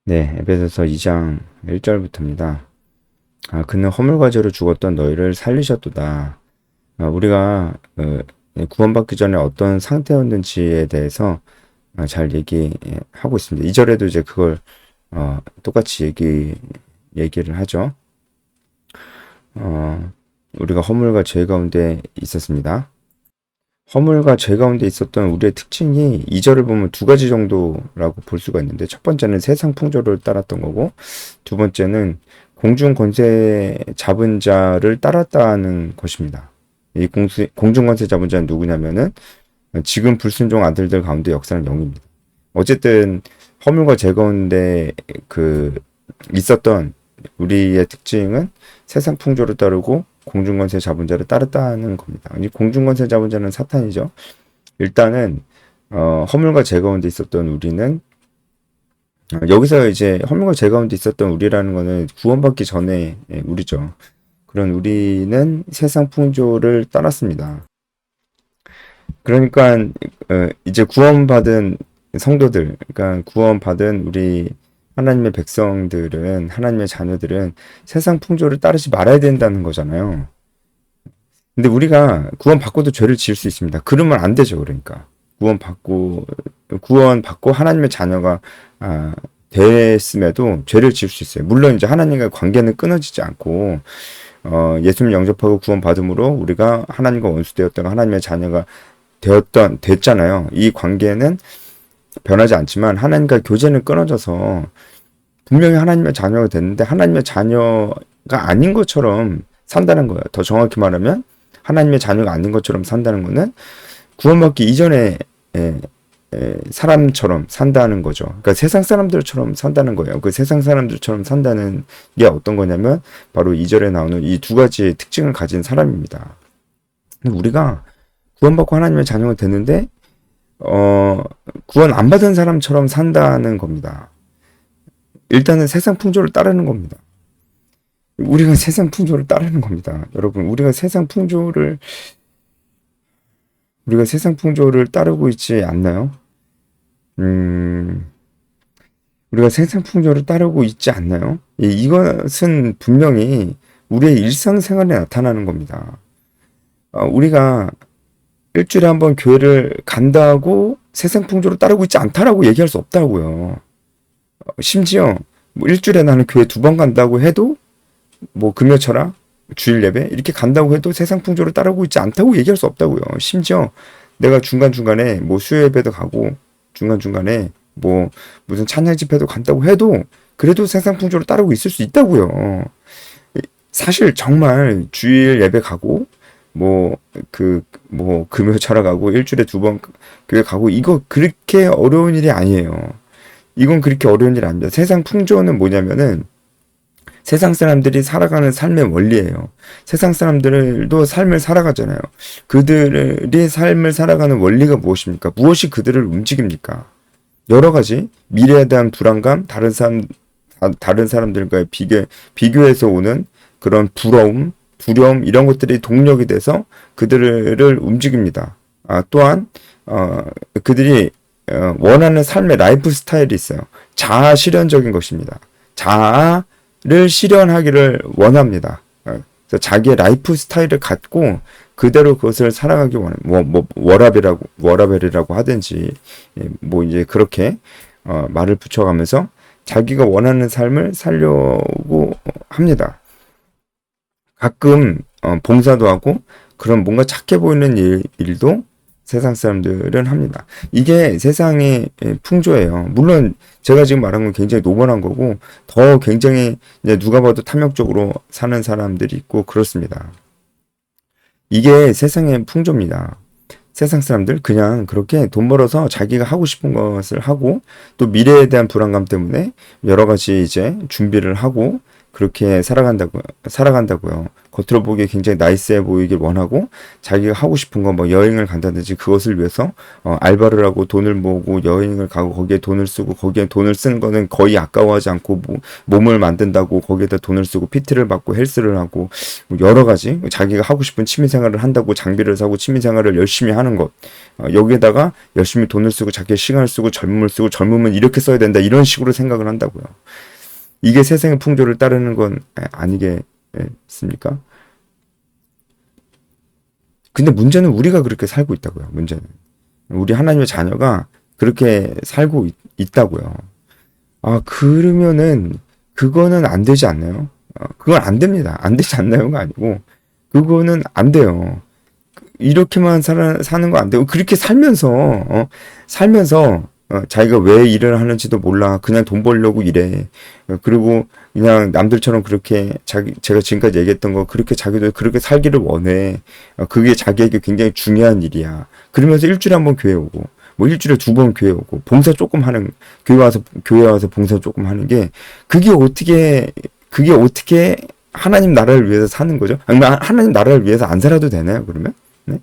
네, 에베소서 2장 1절부터입니다. 그는 허물과 죄로 죽었던 너희를 살리셨도다. 우리가 구원받기 전에 어떤 상태였는지에 대해서 잘 얘기하고 있습니다. 2절에도 이제 그걸 똑같이 얘기를 하죠. 우리가 허물과 죄 가운데 있었습니다. 허물과 죄 가운데 있었던 우리의 특징이 2절을 보면 두 가지 정도라고 볼 수가 있는데, 첫 번째는 세상 풍조를 따랐던 거고, 두 번째는 공중 권세 잡은 자를 따랐다는 것입니다. 이 공중 권세 잡은 자는 누구냐면은 지금 불순종 아들들 가운데 역사는 영입니다. 어쨌든 허물과 죄 가운데 있었던 우리의 특징은 세상 풍조를 따르고 공중권세 잡은 자를 따르다는 겁니다. 이 공중권세 잡은 자는 사탄이죠. 일단은 허물과 죄 가운데 있었던 우리는, 여기서 이제 허물과 죄 가운데 있었던 우리라는 거는 구원받기 전에 우리죠. 그런 우리는 세상 풍조를 따랐습니다. 그러니까 이제 구원받은 성도들, 그러니까 구원받은 우리 하나님의 백성들은, 하나님의 자녀들은 세상 풍조를 따르지 말아야 된다는 거잖아요. 근데 우리가 구원받고도 죄를 지을 수 있습니다. 그러면 안 되죠. 그러니까 구원받고 하나님의 자녀가 됐음에도 죄를 지을 수 있어요. 물론 이제 하나님과의 관계는 끊어지지 않고, 예수님 영접하고 구원받음으로 우리가 하나님과 원수되었다가 하나님의 자녀가 됐잖아요. 이 관계는 변하지 않지만 하나님과 교제는 끊어져서 분명히 하나님의 자녀가 됐는데 하나님의 자녀가 아닌 것처럼 산다는 거예요. 더 정확히 말하면 하나님의 자녀가 아닌 것처럼 산다는 거는 구원받기 이전에 사람처럼 산다는 거죠. 그러니까 세상 사람들처럼 산다는 거예요. 그 세상 사람들처럼 산다는 게 어떤 거냐면 바로 2절에 나오는 이 두 가지의 특징을 가진 사람입니다. 우리가 구원받고 하나님의 자녀가 됐는데 구원 안 받은 사람처럼 산다는 겁니다. 일단은 세상 풍조를 따르는 겁니다. 우리가 세상 풍조를 따르는 겁니다. 여러분, 우리가 세상 풍조를 따르고 있지 않나요? 우리가 세상 풍조를 따르고 있지 않나요? 이것은 분명히 우리의 일상생활에 나타나는 겁니다. 우리가 일주일에 한 번 교회를 간다고 세상 풍조를 따르고 있지 않다라고 얘기할 수 없다고요. 심지어 뭐 일주일에 나는 교회 2번 간다고 해도, 뭐 금요철학, 주일 예배 이렇게 간다고 해도 세상 풍조를 따르고 있지 않다고 얘기할 수 없다고요. 심지어 내가 중간중간에 뭐 수요 예배도 가고 중간중간에 뭐 무슨 찬양 집회도 간다고 해도 그래도 세상 풍조를 따르고 있을 수 있다고요. 사실 정말 주일 예배 가고 금요 철학하고 일주일에 2번 교회 가고 이거 그렇게 어려운 일이 아니에요. 이건 그렇게 어려운 일이 아닙니다. 세상 풍조는 뭐냐면은 세상 사람들이 살아가는 삶의 원리예요. 세상 사람들도 삶을 살아가잖아요. 그들이 삶을 살아가는 원리가 무엇입니까? 무엇이 그들을 움직입니까? 여러 가지 미래에 대한 불안감, 다른 사람들과의 비교해서 오는 그런 부러움, 두려움 이런 것들이 동력이 돼서 그들을 움직입니다. 또한 그들이 원하는 삶의 라이프 스타일이 있어요. 자아 실현적인 것입니다. 자아를 실현하기를 원합니다. 그래서 자기의 라이프 스타일을 갖고 그대로 그것을 살아가기 원해요. 워라벨이라고 하든지 뭐 이제 그렇게 말을 붙여가면서 자기가 원하는 삶을 살려고 합니다. 가끔 봉사도 하고 그런 뭔가 착해 보이는 일도 세상 사람들은 합니다. 이게 세상의 풍조예요. 물론 제가 지금 말한 건 굉장히 노멀한 거고 더 굉장히 누가 봐도 탐욕적으로 사는 사람들이 있고 그렇습니다. 이게 세상의 풍조입니다. 세상 사람들 그냥 그렇게 돈 벌어서 자기가 하고 싶은 것을 하고 또 미래에 대한 불안감 때문에 여러 가지 이제 준비를 하고 그렇게 살아간다고요. 겉으로 보기에 굉장히 나이스해 보이길 원하고 자기가 하고 싶은 거 뭐 여행을 간다든지 그것을 위해서 알바를 하고 돈을 모으고 여행을 가고 거기에 돈을 쓰고 거기에 돈을 쓰는 거는 거의 아까워하지 않고 몸을 만든다고 거기에다 돈을 쓰고 PT를 받고 헬스를 하고 뭐 여러 가지 자기가 하고 싶은 취미 생활을 한다고 장비를 사고 취미 생활을 열심히 하는 것 여기에다가 열심히 돈을 쓰고 자기의 시간을 쓰고 젊음을 쓰고 젊으면 이렇게 써야 된다 이런 식으로 생각을 한다고요. 이게 세상의 풍조를 따르는 건 아니겠습니까? 근데 문제는 우리가 그렇게 살고 있다고요. 문제는 우리 하나님의 자녀가 그렇게 살고 있다고요. 아 그러면은 그거는 안 되지 않나요? 그건 안 됩니다. 안 되지 않나요가 아니고 그거는 안 돼요. 이렇게만 사는 거 안 되고 그렇게 살면서 자기가 왜 일을 하는지도 몰라. 그냥 돈 벌려고 일해. 그리고 그냥 남들처럼 그렇게 제가 지금까지 얘기했던 거 그렇게 자기도 그렇게 살기를 원해. 그게 자기에게 굉장히 중요한 일이야. 그러면서 일주일에 한 번 교회 오고, 뭐 일주일에 2번 교회 오고, 봉사 조금 하는, 교회 와서 봉사 조금 하는 게, 그게 어떻게 하나님 나라를 위해서 사는 거죠? 아니면 하나님 나라를 위해서 안 살아도 되나요, 그러면? 네?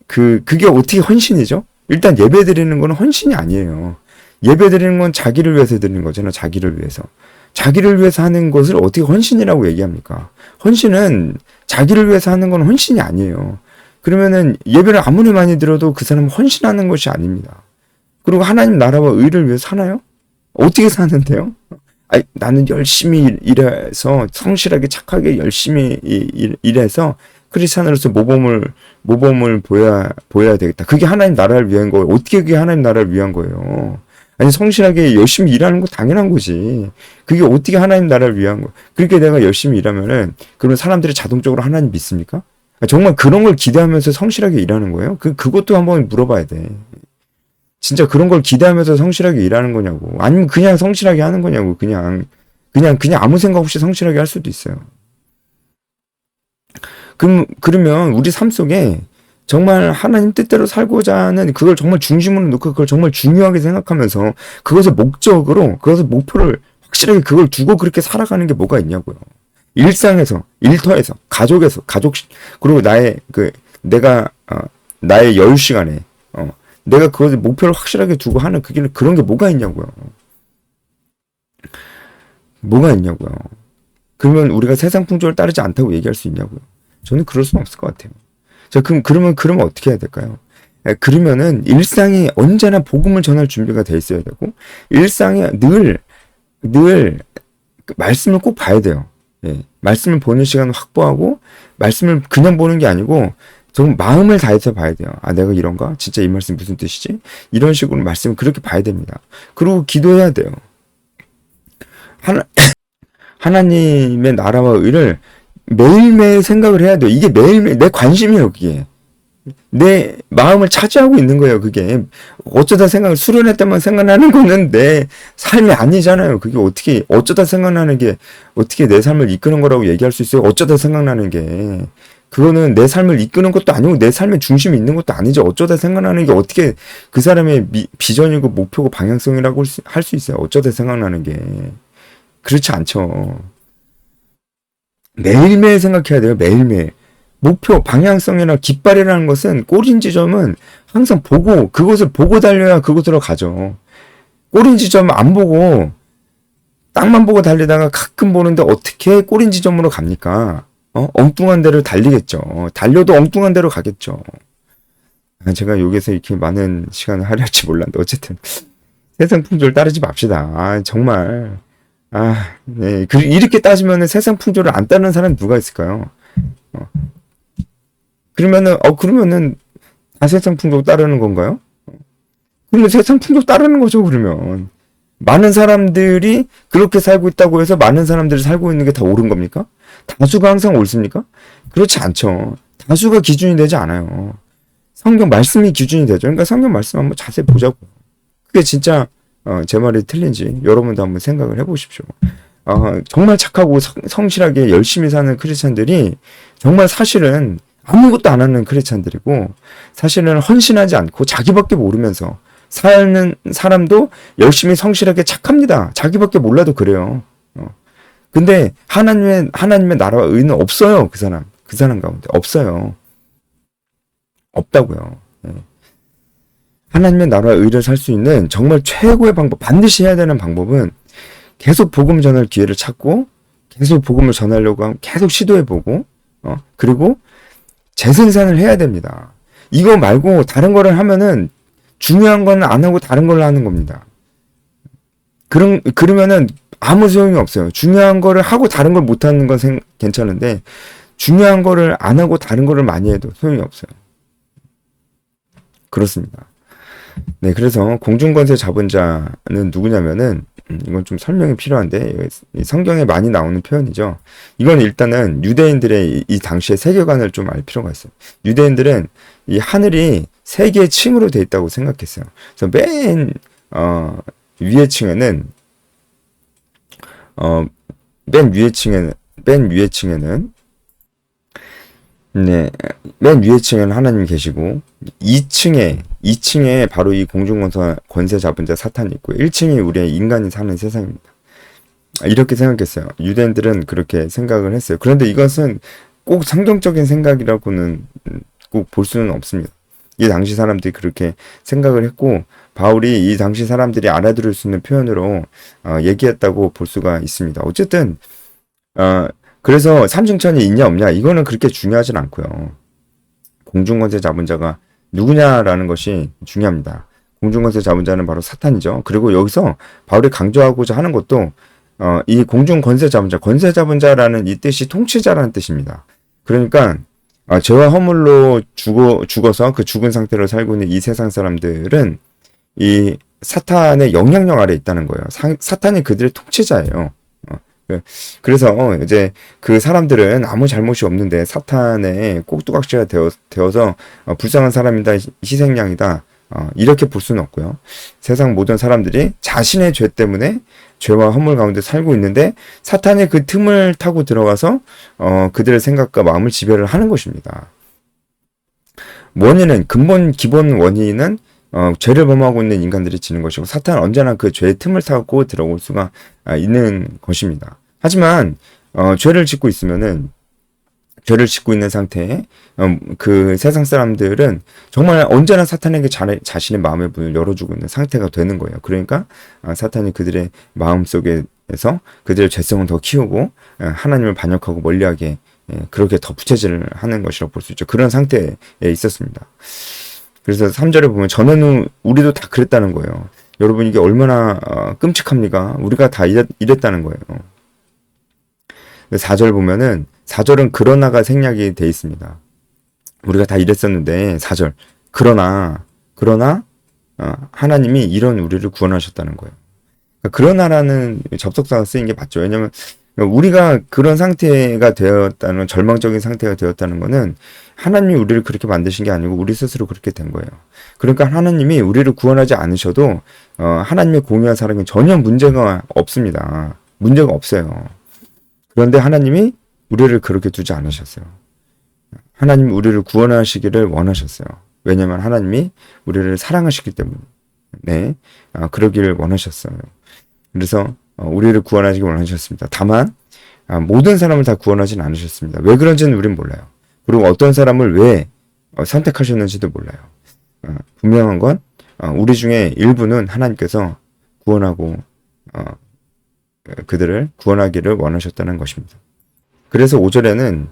그게 어떻게 헌신이죠? 일단 예배 드리는 건 헌신이 아니에요. 예배 드리는 건 자기를 위해서 드리는 거잖아요. 자기를 위해서. 자기를 위해서 하는 것을 어떻게 헌신이라고 얘기합니까? 헌신은 자기를 위해서 하는 건 헌신이 아니에요. 그러면은 예배를 아무리 많이 들어도 그 사람은 헌신하는 것이 아닙니다. 그리고 하나님 나라와 의를 위해서 사나요? 어떻게 사는데요? 아니, 나는 열심히 일해서 성실하게 착하게 열심히 일해서 크리스찬으로서 모범을 보여야 되겠다. 그게 하나님 나라를 위한 거예요. 어떻게 그게 하나님 나라를 위한 거예요? 아니, 성실하게 열심히 일하는 거 당연한 거지. 그게 어떻게 하나님 나라를 위한 거예요? 그렇게 내가 열심히 일하면은, 그러면 사람들이 자동적으로 하나님 믿습니까? 정말 그런 걸 기대하면서 성실하게 일하는 거예요? 그것도 한번 물어봐야 돼. 진짜 그런 걸 기대하면서 성실하게 일하는 거냐고. 아니면 그냥 성실하게 하는 거냐고. 그냥 아무 생각 없이 성실하게 할 수도 있어요. 그러면 우리 삶 속에 정말 하나님 뜻대로 살고자 하는 그걸 정말 중심으로 놓고 그걸 정말 중요하게 생각하면서 그것을 목표를 확실하게 그걸 두고 그렇게 살아가는 게 뭐가 있냐고요. 일상에서, 일터에서, 그리고 나의 여유 시간에, 내가 그것을 목표를 확실하게 두고 하는 그런 게 뭐가 있냐고요. 뭐가 있냐고요. 그러면 우리가 세상 풍조를 따르지 않다고 얘기할 수 있냐고요. 저는 그럴 수는 없을 것 같아요. 자, 그러면 어떻게 해야 될까요? 그러면은 일상이 언제나 복음을 전할 준비가 돼 있어야 되고, 일상에 늘 말씀을 꼭 봐야 돼요. 예. 말씀을 보는 시간을 확보하고, 말씀을 그냥 보는 게 아니고, 좀 마음을 다해서 봐야 돼요. 아, 내가 이런가? 진짜 이 말씀 무슨 뜻이지? 이런 식으로 말씀을 그렇게 봐야 됩니다. 그리고 기도해야 돼요. 하나님의 나라와 의를 매일매일 생각을 해야 돼요. 이게 매일매일 내 관심이에요, 그게. 내 마음을 차지하고 있는 거예요, 그게. 어쩌다 수련회 때만 생각나는 거는 내 삶이 아니잖아요. 그게 어쩌다 생각나는 게 어떻게 내 삶을 이끄는 거라고 얘기할 수 있어요? 어쩌다 생각나는 게. 그거는 내 삶을 이끄는 것도 아니고 내 삶의 중심이 있는 것도 아니죠. 어쩌다 생각나는 게 어떻게 그 사람의 비전이고 목표고 방향성이라고 할 수 있어요. 어쩌다 생각나는 게. 그렇지 않죠. 매일매일 생각해야 돼요. 매일매일. 목표, 방향성이나 깃발이라는 것은 꼬린 지점은 항상 그것을 보고 달려야 그곳으로 가죠. 꼬린 지점 안 보고, 땅만 보고 달리다가 가끔 보는데 어떻게 꼬린 지점으로 갑니까? 엉뚱한 데를 달리겠죠. 달려도 엉뚱한 데로 가겠죠. 제가 여기서 이렇게 많은 시간을 할애할지 몰랐는데, 어쨌든, 세상 풍조를 따르지 맙시다. 정말. 네. 이렇게 따지면은 세상 풍조를 안 따르는 사람이 누가 있을까요? 그러면은 다 세상 풍조 따르는 건가요? 그러면 세상 풍조 따르는 거죠, 그러면. 많은 사람들이 그렇게 살고 있다고 해서 많은 사람들이 살고 있는 게 다 옳은 겁니까? 다수가 항상 옳습니까? 그렇지 않죠. 다수가 기준이 되지 않아요. 성경 말씀이 기준이 되죠. 그러니까 성경 말씀 한번 자세히 보자고. 그게 진짜 제 말이 틀린지 여러분도 한번 생각을 해보십시오. 정말 착하고 성실하게 열심히 사는 크리스찬들이 정말 사실은 아무것도 안 하는 크리스찬들이고 사실은 헌신하지 않고 자기밖에 모르면서 사는 사람도 열심히 성실하게 착합니다. 자기밖에 몰라도 그래요. 근데 하나님의 나라와 의는 없어요. 그 사람 가운데 없어요. 없다고요. 예. 하나님의 나라와 의를 살 수 있는 정말 최고의 방법, 반드시 해야 되는 방법은 계속 복음 전할 기회를 찾고, 계속 복음을 전하려고 하면 계속 시도해보고, 그리고 재생산을 해야 됩니다. 이거 말고 다른 거를 하면은 중요한 건 안 하고 다른 걸로 하는 겁니다. 그러면은 아무 소용이 없어요. 중요한 거를 하고 다른 걸 못 하는 건 괜찮은데, 중요한 거를 안 하고 다른 거를 많이 해도 소용이 없어요. 그렇습니다. 네, 그래서 공중권세 잡은 자는 누구냐면은, 이건 좀 설명이 필요한데, 성경에 많이 나오는 표현이죠. 이건 일단은 유대인들의 이 당시의 세계관을 좀 알 필요가 있어요. 유대인들은 이 하늘이 세 개의 층으로 되어 있다고 생각했어요. 그래서 위에 층에는, 맨 위에 층에는, 네, 맨 위에 층에는 하나님이 계시고, 2층에 바로 이 권세 잡은 자 사탄이 있고, 1층이 우리의 인간이 사는 세상입니다. 이렇게 생각했어요. 유대인들은 그렇게 생각을 했어요. 그런데 이것은 꼭 성경적인 생각이라고는 꼭 볼 수는 없습니다. 이 당시 사람들이 그렇게 생각을 했고, 바울이 이 당시 사람들이 알아들을 수 있는 표현으로 얘기했다고 볼 수가 있습니다. 어쨌든 그래서 삼중천이 있냐 없냐 이거는 그렇게 중요하진 않고요. 공중권세 잡은 자가 누구냐라는 것이 중요합니다. 공중권세 잡은 자는 바로 사탄이죠. 그리고 여기서 바울이 강조하고자 하는 것도 이 공중권세 잡은 자, 권세 잡은 자라는 이 뜻이 통치자라는 뜻입니다. 그러니까 죄와 허물로 죽어서 그 죽은 상태로 살고 있는 이 세상 사람들은 이 사탄의 영향력 아래에 있다는 거예요. 사탄이 그들의 통치자예요. 그래서 이제 그 사람들은 아무 잘못이 없는데 사탄의 꼭두각시가 되어서 불쌍한 사람이다, 희생양이다, 이렇게 볼 수는 없고요. 세상 모든 사람들이 자신의 죄 때문에 죄와 허물 가운데 살고 있는데 사탄이 그 틈을 타고 들어가서 그들의 생각과 마음을 지배를 하는 것입니다. 기본 원인은 죄를 범하고 있는 인간들이 지는 것이고, 사탄은 언제나 그 죄의 틈을 타고 들어올 수가 있는 것입니다. 하지만 죄를 짓고 있는 상태에 그 세상 사람들은 정말 언제나 사탄에게 자신의 마음의 문을 열어주고 있는 상태가 되는 거예요. 그러니까 사탄이 그들의 마음속에서 그들의 죄성을 더 키우고 하나님을 반역하고 멀리하게, 그렇게 더 부채질을 하는 것이라고 볼 수 있죠. 그런 상태에 있었습니다. 그래서 3절에 보면 전에는 우리도 다 그랬다는 거예요. 여러분, 이게 얼마나 끔찍합니까? 우리가 다 이랬다는 거예요. 4절 보면은 4절은 그러나가 생략이 돼 있습니다. 우리가 다 이랬었는데 4절 그러나 하나님이 이런 우리를 구원하셨다는 거예요. 그러나라는 접속사가 쓰인 게 맞죠. 왜냐하면 우리가 그런 상태가 되었다는, 절망적인 상태가 되었다는 거는 하나님이 우리를 그렇게 만드신 게 아니고 우리 스스로 그렇게 된 거예요. 그러니까 하나님이 우리를 구원하지 않으셔도 하나님의 공의와 사랑에 전혀 문제가 없습니다. 문제가 없어요. 그런데 하나님이 우리를 그렇게 두지 않으셨어요. 하나님이 우리를 구원하시기를 원하셨어요. 왜냐하면 하나님이 우리를 사랑하시기 때문에 그러기를 원하셨어요. 그래서 우리를 구원하시기 원하셨습니다. 다만 모든 사람을 다 구원하진 않으셨습니다. 왜 그런지는 우린 몰라요. 그리고 어떤 사람을 왜 선택하셨는지도 몰라요. 분명한 건 우리 중에 일부는 하나님께서 구원하고 그들을 구원하기를 원하셨다는 것입니다. 그래서 5절에는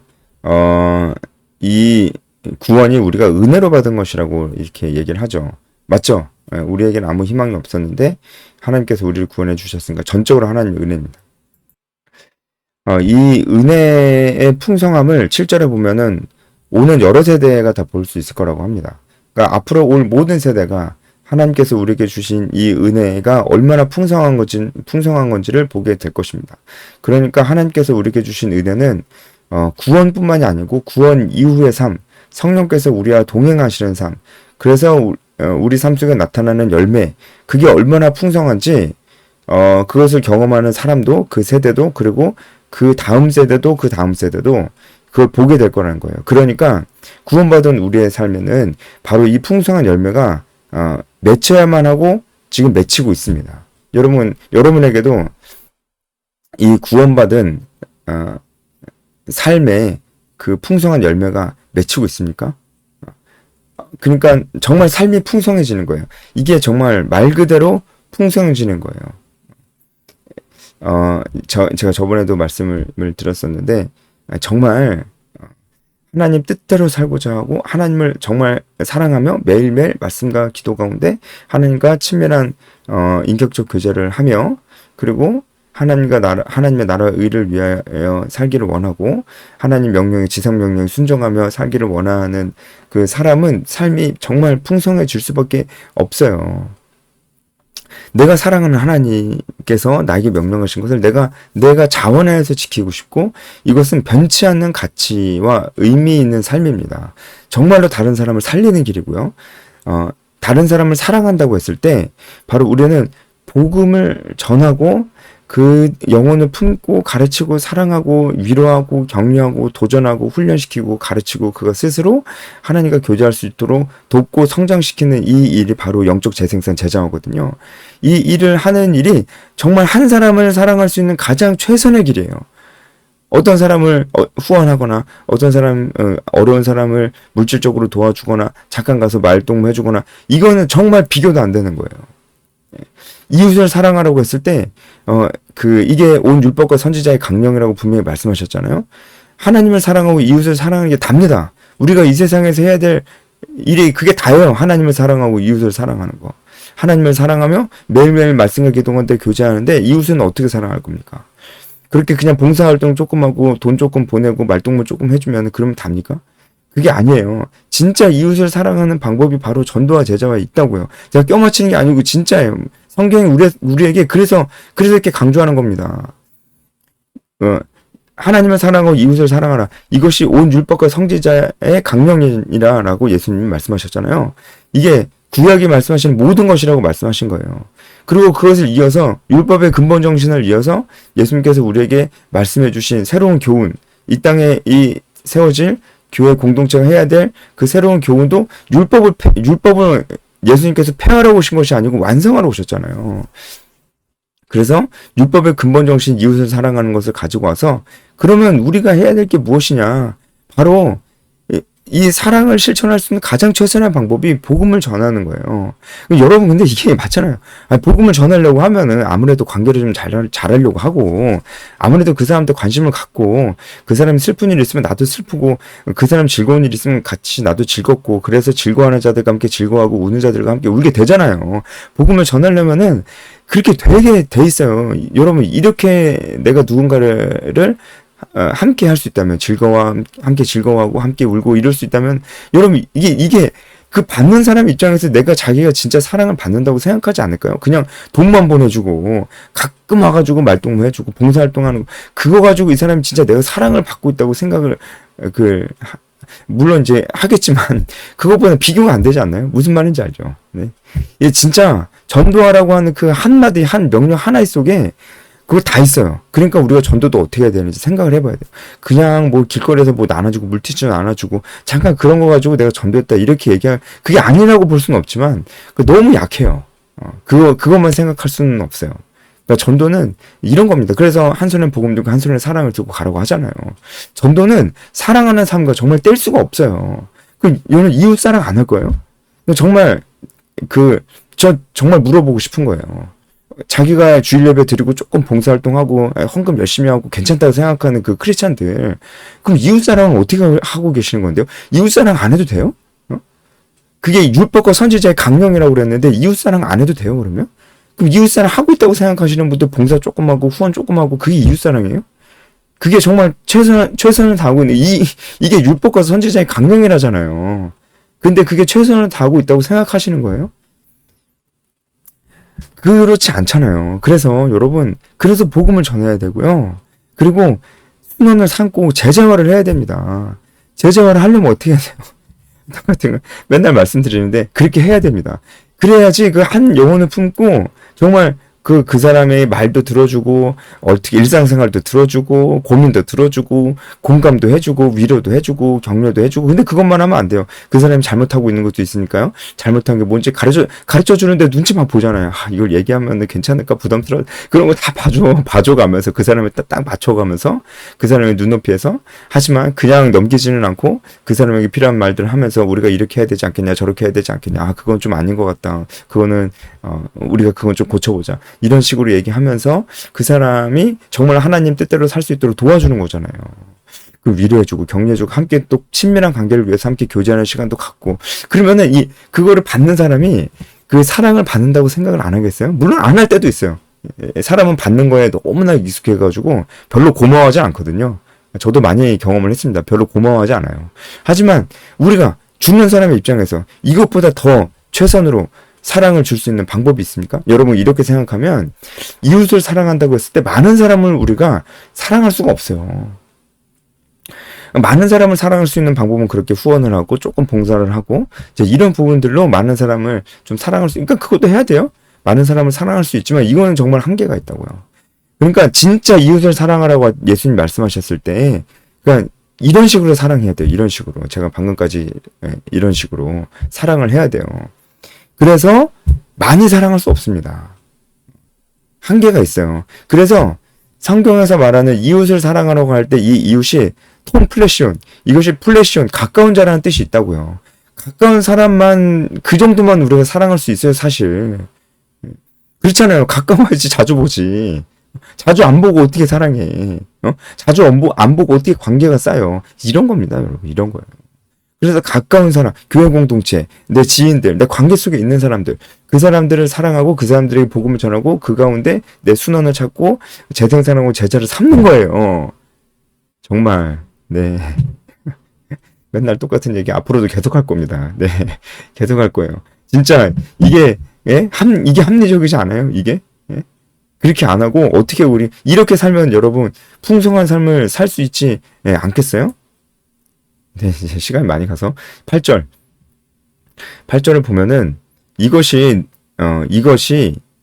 이 구원이 우리가 은혜로 받은 것이라고 이렇게 얘기를 하죠. 맞죠? 우리에게는 아무 희망이 없었는데 하나님께서 우리를 구원해 주셨으니까 전적으로 하나님의 은혜입니다. 이 은혜의 풍성함을 7절에 보면은 오는 여러 세대가 다 볼 수 있을 거라고 합니다. 그러니까 앞으로 올 모든 세대가 하나님께서 우리에게 주신 이 은혜가 얼마나 풍성한 건지를 보게 될 것입니다. 그러니까 하나님께서 우리에게 주신 은혜는 구원뿐만이 아니고 구원 이후의 삶, 성령께서 우리와 동행하시는 삶, 그래서 우리 삶 속에 나타나는 열매, 그게 얼마나 풍성한지 그것을 경험하는 사람도, 그 세대도, 그리고 그 다음 세대도 그걸 보게 될 거라는 거예요. 그러니까 구원받은 우리의 삶에는 바로 이 풍성한 열매가 맺혀야만 하고 지금 맺히고 있습니다. 여러분에게도 이 구원받은 삶의 그 풍성한 열매가 맺히고 있습니까? 그러니까 정말 삶이 풍성해지는 거예요. 이게 정말 말 그대로 풍성해지는 거예요. 제가 저번에도 말씀을 드렸었는데, 정말 하나님 뜻대로 살고자 하고 하나님을 정말 사랑하며 매일매일 말씀과 기도 가운데 하나님과 친밀한 인격적 교제를 하며, 그리고 하나님의 나라의 의를 위하여 살기를 원하고 하나님 명령에 지상 명령에 순종하며 살기를 원하는 그 사람은 삶이 정말 풍성해질 수밖에 없어요. 내가 사랑하는 하나님께서 나에게 명령하신 것을 내가 자원하여서 지키고 싶고, 이것은 변치 않는 가치와 의미 있는 삶입니다. 정말로 다른 사람을 살리는 길이고요. 다른 사람을 사랑한다고 했을 때 바로 우리는 복음을 전하고 그 영혼을 품고 가르치고 사랑하고 위로하고 격려하고 도전하고 훈련시키고 가르치고 그가 스스로 하나님과 교제할 수 있도록 돕고 성장시키는 이 일이 바로 영적 재생산 제자거든요. 이 일을 하는 일이 정말 한 사람을 사랑할 수 있는 가장 최선의 길이에요. 어떤 사람을 후원하거나 어떤 사람 어려운 사람을 물질적으로 도와주거나 잠깐 가서 말동무 해주거나, 이거는 정말 비교도 안 되는 거예요. 이웃을 사랑하라고 했을 때, 이게 온 율법과 선지자의 강령이라고 분명히 말씀하셨잖아요. 하나님을 사랑하고 이웃을 사랑하는 게 답니다. 우리가 이 세상에서 해야 될 일이 그게 다예요. 하나님을 사랑하고 이웃을 사랑하는 거. 하나님을 사랑하며 매일매일 말씀과 기도하는데 교제하는데, 이웃은 어떻게 사랑할 겁니까? 그렇게 그냥 봉사활동 조금 하고 돈 조금 보내고 말동무 조금 해주면 그러면 답니까? 그게 아니에요. 진짜 이웃을 사랑하는 방법이 바로 전도와 제자와 있다고요. 제가 껴맞히는 게 아니고 진짜예요. 성경이 우리에게 그래서 이렇게 강조하는 겁니다. 하나님을 사랑하고 이웃을 사랑하라. 이것이 온 율법과 성지자의 강령이라라고 예수님이 말씀하셨잖아요. 이게 구약이 말씀하시는 모든 것이라고 말씀하신 거예요. 그리고 그것을 이어서 율법의 근본 정신을 이어서 예수님께서 우리에게 말씀해 주신 새로운 교훈, 이 땅에 이 세워질 교회 공동체가 해야 될 그 새로운 교훈도 율법을 예수님께서 폐하러 오신 것이 아니고 완성하러 오셨잖아요. 그래서 율법의 근본 정신, 이웃을 사랑하는 것을 가지고 와서, 그러면 우리가 해야 될 게 무엇이냐? 바로 이 사랑을 실천할 수 있는 가장 최선의 방법이 복음을 전하는 거예요. 여러분, 근데 이게 맞잖아요. 복음을 전하려고 하면은 아무래도 관계를 좀 잘하려고 하고, 아무래도 그 사람한테 관심을 갖고, 그 사람이 슬픈 일 있으면 나도 슬프고, 그 사람 즐거운 일 있으면 같이 나도 즐겁고, 그래서 즐거워하는 자들과 함께 즐거워하고 우는 자들과 함께 울게 되잖아요. 복음을 전하려면은 그렇게 되게 돼 있어요. 여러분, 이렇게 내가 누군가를 함께 할 수 있다면, 함께 즐거워하고 함께 울고 이럴 수 있다면, 여러분, 이게 그 받는 사람 입장에서 내가 자기가 진짜 사랑을 받는다고 생각하지 않을까요? 그냥 돈만 보내주고 가끔 와가지고 말동무 해주고 봉사활동하는 거, 그거 가지고 이 사람이 진짜 내가 사랑을 받고 있다고 생각을 물론 이제 하겠지만 그것보다 비교가 안 되지 않나요? 무슨 말인지 알죠? 네. 이게 진짜 전도하라고 하는 그 한마디 한 명령 하나 속에 그거 다 있어요. 그러니까 우리가 전도도 어떻게 해야 되는지 생각을 해봐야 돼요. 그냥 뭐 길거리에서 뭐 나눠주고 물티슈 나눠주고 잠깐 그런 거 가지고 내가 전도했다 이렇게 얘기할, 그게 아니라고 볼 수는 없지만 너무 약해요. 그것만 생각할 수는 없어요. 그러니까 전도는 이런 겁니다. 그래서 한 손에 복음 들고 한 손에 사랑을 들고 가라고 하잖아요. 전도는 사랑하는 삶과 정말 뗄 수가 없어요. 여러분, 이웃 사랑 안 할 거예요? 정말 저 정말 물어보고 싶은 거예요. 자기가 주일 예배 드리고 조금 봉사활동하고 헌금 열심히 하고 괜찮다고 생각하는 그 크리스찬들, 그럼 이웃사랑은 어떻게 하고 계시는 건데요? 이웃사랑 안 해도 돼요? 그게 율법과 선지자의 강령이라고 그랬는데 이웃사랑 안 해도 돼요, 그러면? 그럼 이웃사랑 하고 있다고 생각하시는 분들 봉사 조금 하고 후원 조금 하고 그게 이웃사랑이에요? 그게 정말 최선을 다하고 있는, 이게 율법과 선지자의 강령이라잖아요. 근데 그게 최선을 다하고 있다고 생각하시는 거예요? 그렇지 않잖아요. 그래서 여러분, 그래서 복음을 전해야 되고요. 그리고 순원을 삼고 제자화를 해야 됩니다. 제자화를 하려면 어떻게 해야 돼요? 똑같은 거 맨날 말씀드리는데 그렇게 해야 됩니다. 그래야지 그 한 영혼을 품고 정말 그 사람의 말도 들어주고, 어떻게 일상생활도 들어주고, 고민도 들어주고, 공감도 해주고, 위로도 해주고, 격려도 해주고. 근데 그것만 하면 안 돼요. 그 사람이 잘못하고 있는 것도 있으니까요. 잘못한 게 뭔지 가르쳐 주는데 눈치만 보잖아요. 아, 이걸 얘기하면 괜찮을까? 부담스러워. 그런 거 다 봐줘가면서 그 사람을 딱 맞춰가면서 그 사람의 눈높이에서. 하지만 그냥 넘기지는 않고 그 사람에게 필요한 말들을 하면서 우리가 이렇게 해야 되지 않겠냐, 저렇게 해야 되지 않겠냐. 아, 그건 좀 아닌 것 같다. 그거는, 우리가 그건 좀 고쳐보자. 이런 식으로 얘기하면서 그 사람이 정말 하나님 뜻대로 살 수 있도록 도와주는 거잖아요. 그 위로해주고 격려해주고 함께 또 친밀한 관계를 위해서 함께 교제하는 시간도 갖고 그러면은 그거를 받는 사람이 그 사랑을 받는다고 생각을 안 하겠어요? 물론 안 할 때도 있어요. 사람은 받는 거에 너무나 익숙해가지고 별로 고마워하지 않거든요. 저도 많이 경험을 했습니다. 별로 고마워하지 않아요. 하지만 우리가 죽는 사람의 입장에서 이것보다 더 최선으로 사랑을 줄 수 있는 방법이 있습니까? 여러분 이렇게 생각하면 이웃을 사랑한다고 했을 때 많은 사람을 우리가 사랑할 수가 없어요. 많은 사람을 사랑할 수 있는 방법은 그렇게 후원을 하고 조금 봉사를 하고 이제 이런 부분들로 많은 사람을 좀 사랑할 수, 그러니까 그것도 해야 돼요. 많은 사람을 사랑할 수 있지만 이거는 정말 한계가 있다고요. 그러니까 진짜 이웃을 사랑하라고 예수님 말씀하셨을 때, 그러니까 이런 식으로 사랑해야 돼요. 이런 식으로 제가 방금까지 이런 식으로 사랑을 해야 돼요. 그래서 많이 사랑할 수 없습니다. 한계가 있어요. 그래서 성경에서 말하는 이웃을 사랑하라고 할 때 이 이웃이 통 플래시온, 이것이 플래시온, 가까운 자라는 뜻이 있다고요. 가까운 사람만 그 정도만 우리가 사랑할 수 있어요, 사실. 그렇잖아요. 가까워야지 자주 보지. 자주 안 보고 어떻게 사랑해? 자주 안 보고 어떻게 관계가 쌓여? 이런 겁니다, 여러분. 이런 거예요. 그래서 가까운 사람, 교회 공동체, 내 지인들, 내 관계 속에 있는 사람들, 그 사람들을 사랑하고 그 사람들에게 복음을 전하고 그 가운데 내 순환을 찾고 재생산하고 제자를 삼는 거예요. 정말, 네. 맨날 똑같은 얘기 앞으로도 계속 할 겁니다. 네. 계속 할 거예요. 진짜, 이게, 이게 합리적이지 않아요? 이게? 예? 그렇게 안 하고 어떻게 우리, 이렇게 살면 여러분, 풍성한 삶을 살 수 있지, 않겠어요? 네, 이제 시간이 많이 가서 8절을 보면은 이것이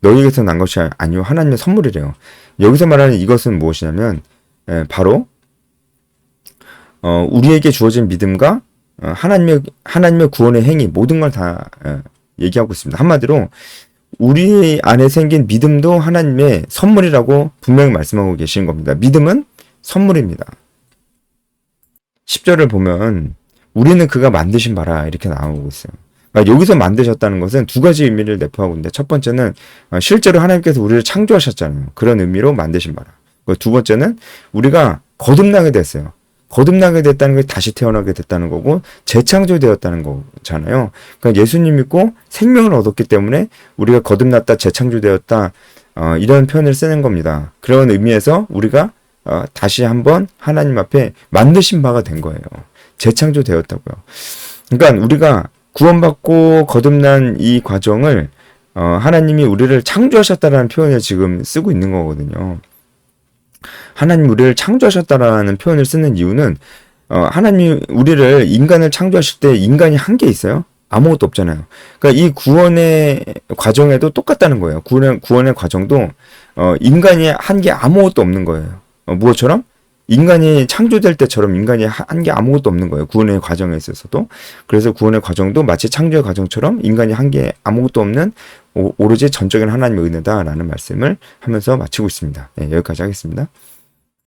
너희에게서 난 것이 아니요 하나님의 선물이래요. 여기서 말하는 이것은 무엇이냐면 바로 우리에게 주어진 믿음과 하나님의 구원의 행위 모든 걸 다 얘기하고 있습니다. 한마디로 우리 안에 생긴 믿음도 하나님의 선물이라고 분명히 말씀하고 계신 겁니다. 믿음은 선물입니다. 10절을 보면 우리는 그가 만드신 바라 이렇게 나오고 있어요. 그러니까 여기서 만드셨다는 것은 두 가지 의미를 내포하고 있는데 첫 번째는 실제로 하나님께서 우리를 창조하셨잖아요. 그런 의미로 만드신 바라. 두 번째는 우리가 거듭나게 됐어요. 거듭나게 됐다는 게 다시 태어나게 됐다는 거고 재창조되었다는 거잖아요. 그러니까 예수님 믿고 생명을 얻었기 때문에 우리가 거듭났다, 재창조되었다 이런 표현을 쓰는 겁니다. 그런 의미에서 우리가 다시 한번 하나님 앞에 만드신 바가 된 거예요. 재창조되었다고요. 그러니까 우리가 구원받고 거듭난 이 과정을 하나님이 우리를 창조하셨다라는 표현을 지금 쓰고 있는 거거든요. 하나님 우리를 창조하셨다라는 표현을 쓰는 이유는 하나님이 우리를 인간을 창조하실 때 인간이 한 게 있어요? 아무것도 없잖아요. 그러니까 이 구원의 과정에도 똑같다는 거예요. 구원의 과정도 인간이 한 게 아무것도 없는 거예요. 무엇처럼? 인간이 창조될 때처럼 인간이 한 게 아무것도 없는 거예요. 구원의 과정에 있어서도. 그래서 구원의 과정도 마치 창조의 과정처럼 인간이 한 게 아무것도 없는 오로지 전적인 하나님의 은혜다라는 말씀을 하면서 마치고 있습니다. 네, 여기까지 하겠습니다.